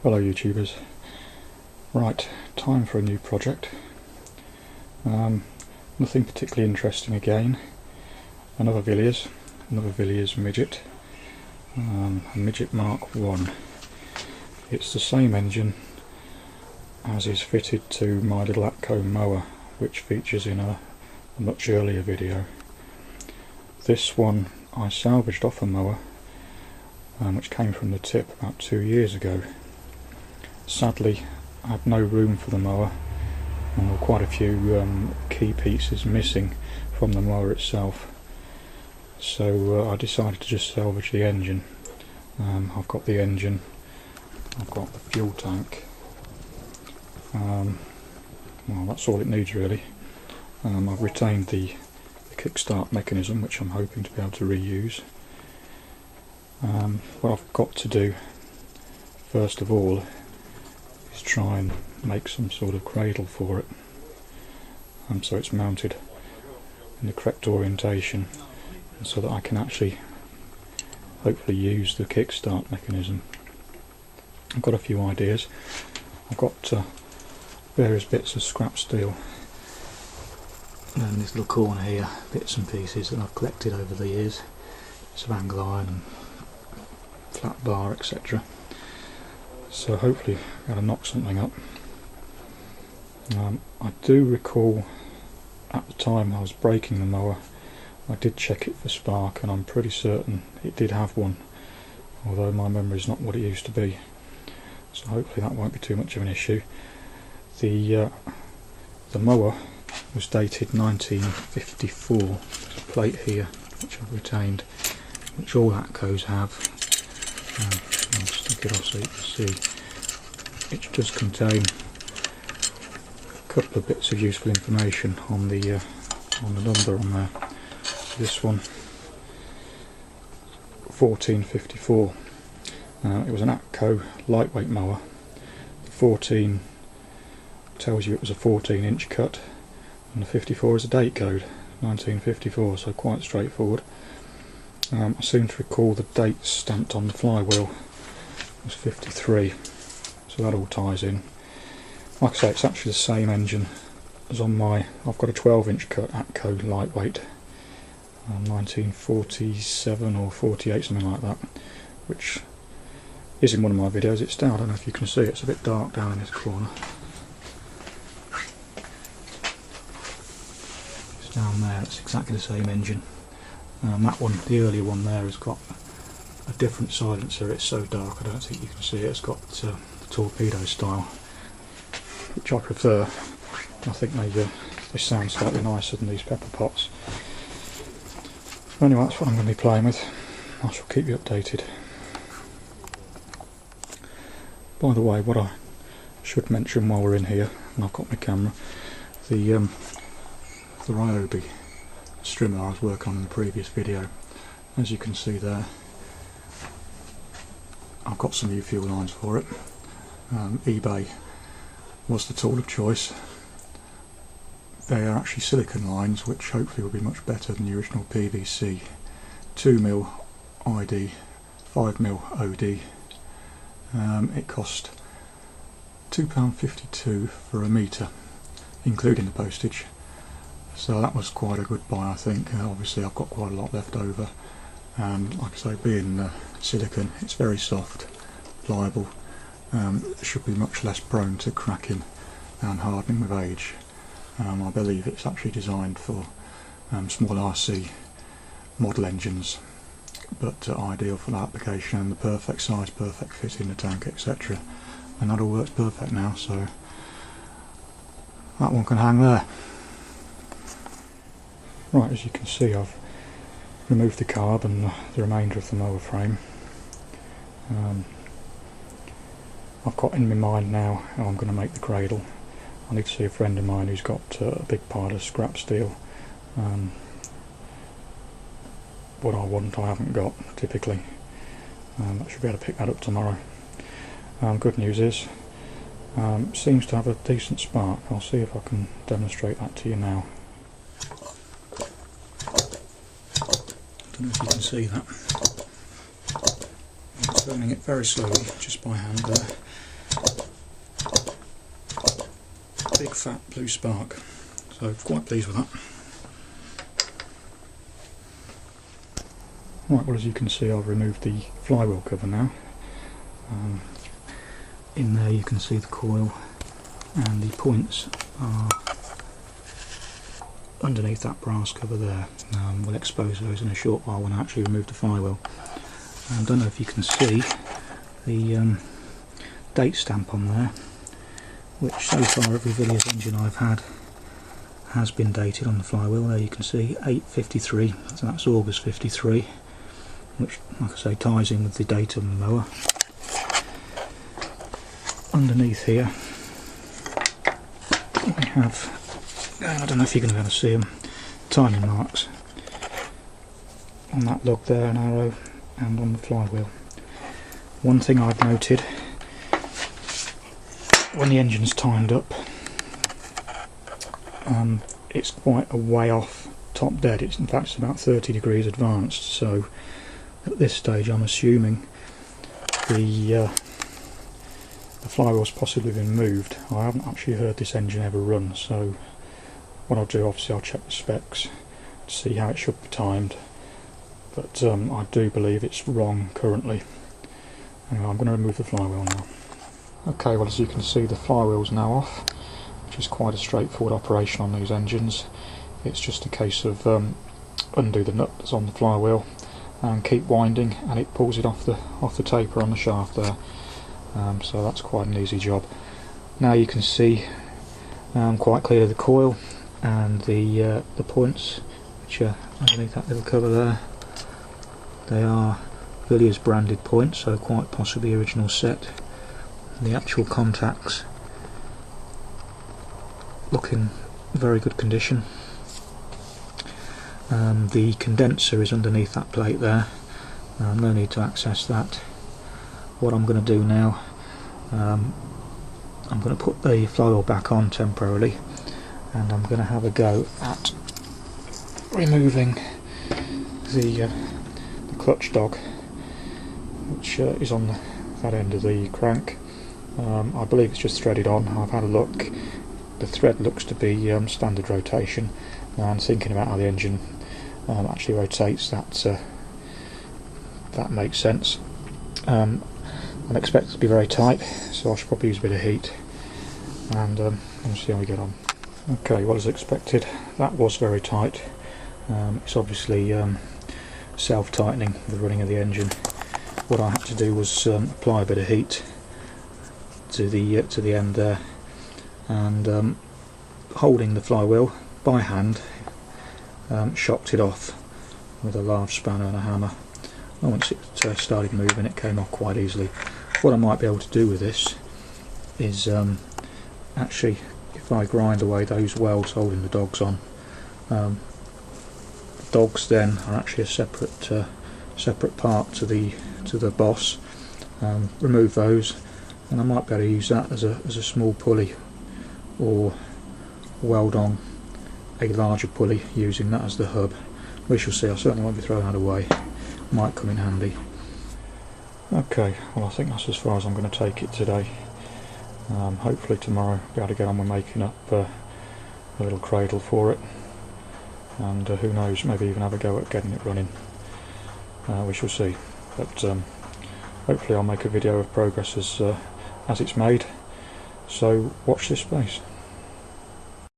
Hello YouTubers. Right, time for a new project. Nothing particularly interesting again. Another Villiers Midget. A Midget Mark 1. It's the same engine as is fitted to my little Atco mower, which features in a much earlier video. This one I salvaged off a mower which came from the tip about 2 years ago. Sadly, I had no room for the mower and there were quite a few key pieces missing from the mower itself, so I decided to just salvage the engine. I've got the engine, I've got the fuel tank, well, that's all it needs really. I've retained the kickstart mechanism, which I'm hoping to be able to reuse. What I've got to do first of all is try and make some sort of cradle for it, so it's mounted in the correct orientation, and so that I can actually hopefully use the kickstart mechanism. I've got a few ideas. I've got various bits of scrap steel, and in this little corner here, bits and pieces that I've collected over the years, bits of angle iron and flat bar, etc. So hopefully I'm going to knock something up. I do recall at the time I was braking the mower, I did check it for spark, and I'm pretty certain it did have one, although my memory is not what it used to be. So hopefully that won't be too much of an issue. The mower was dated 1954. There's a plate here which I've retained, which all Atcos have. I'll stick it off so you can see. It does contain a couple of bits of useful information on the number on there. So this one, 1454. It was an Atco lightweight mower. The 14 tells you it was a 14-inch cut, and the 54 is a date code, 1954, so quite straightforward. I seem to recall the date stamped on the flywheel was 53, so that all ties in. Like I say, it's actually the same engine as on my, I've got a 12-inch cut Atco lightweight, 1947 or 48, something like that, which is in one of my videos. It's down, I don't know if you can see it, it's a bit dark down in this corner. It's down there, it's exactly the same engine. That one, the earlier one there, has got a different silencer. It's so dark I don't think you can see it. It's got the torpedo style, which I prefer. I think they sound slightly nicer than these pepper pots. Anyway, that's what I'm going to be playing with. I shall keep you updated. By the way, what I should mention while we're in here, and I've got my camera, the Ryobi strimmer I was working on in the previous video. As you can see there, I've got some new fuel lines for it. eBay was the tool of choice. They are actually silicone lines, which hopefully will be much better than the original PVC. 2mm ID, 5mm OD. It cost £2.52 for a metre, including the postage. So that was quite a good buy, I think. Obviously I've got quite a lot left over, and like I say, being silicone, it's very soft, pliable, should be much less prone to cracking and hardening with age. I believe it's actually designed for small RC model engines, but ideal for that application, and the perfect size, perfect fit in the tank, etc. And that all works perfect now, so that one can hang there. Right, as you can see, I've removed the carb and the remainder of the mower frame. I've got in my mind now how I'm going to make the cradle. I need to see a friend of mine who's got a big pile of scrap steel. What I want I haven't got, typically. I should be able to pick that up tomorrow. Good news is, seems to have a decent spark. I'll see if I can demonstrate that to you now. I don't know if you can see that. I'm turning it very slowly, just by hand there. big fat blue spark, so quite pleased with that. Right, well, as you can see, I've removed the flywheel cover now. In there you can see the coil, and the points are underneath that brass cover there. We'll expose those in a short while when I actually remove the flywheel. I don't know if you can see the date stamp on there, which so far every Villiers engine I've had has been dated on the flywheel. There you can see 853, so that's August 53, which, like I say, ties in with the date on the mower. Underneath here we have, I don't know if you're going to be able to see them, timing marks on that lug there, an arrow, and on the flywheel. One thing I've noted, when the engine's timed up, it's quite a way off top dead. In fact it's about 30 degrees advanced, so at this stage I'm assuming the flywheel's possibly been moved. I haven't actually heard this engine ever run, so what I'll do, obviously I'll check the specs to see how it should be timed, but I do believe it's wrong currently. Anyway, I'm going to remove the flywheel now. Okay, well, as you can see, the flywheel's now off, which is quite a straightforward operation on these engines. It's just a case of undo the nut that's on the flywheel and keep winding, and it pulls it off the taper on the shaft there. So that's quite an easy job. Now you can see quite clearly the coil and the points, which are underneath that little cover there. They are Villiers branded points, so quite possibly original set. The actual contacts look in very good condition. The condenser is underneath that plate there. No need to access that. What I'm going to do now, I'm going to put the flywheel back on temporarily, and I'm going to have a go at removing the clutch dog, which is on that end of the crank. I believe it's just threaded on. I've had a look. The thread looks to be standard rotation, and thinking about how the engine actually rotates, that makes sense. I expect it to be very tight, so I should probably use a bit of heat, and we'll see how we get on. Okay, well, as expected, that was very tight. It's obviously self-tightening with the running of the engine. What I had to do was apply a bit of heat to the end there, and holding the flywheel by hand, shocked it off with a large spanner and a hammer. And once it started moving, it came off quite easily. What I might be able to do with this is actually, if I grind away those welds holding the dogs on, the dogs then are actually a separate part to the boss. Remove those, and I might be able to use that as a small pulley, or weld on a larger pulley using that as the hub. We shall see. I certainly won't be throwing that away. Might come in handy. Okay, well, I think that's as far as I'm going to take it today. Hopefully tomorrow I'll be able to get on with making up a little cradle for it, and who knows, maybe even have a go at getting it running. We shall see, but hopefully I'll make a video of progress as it's made, so watch this space.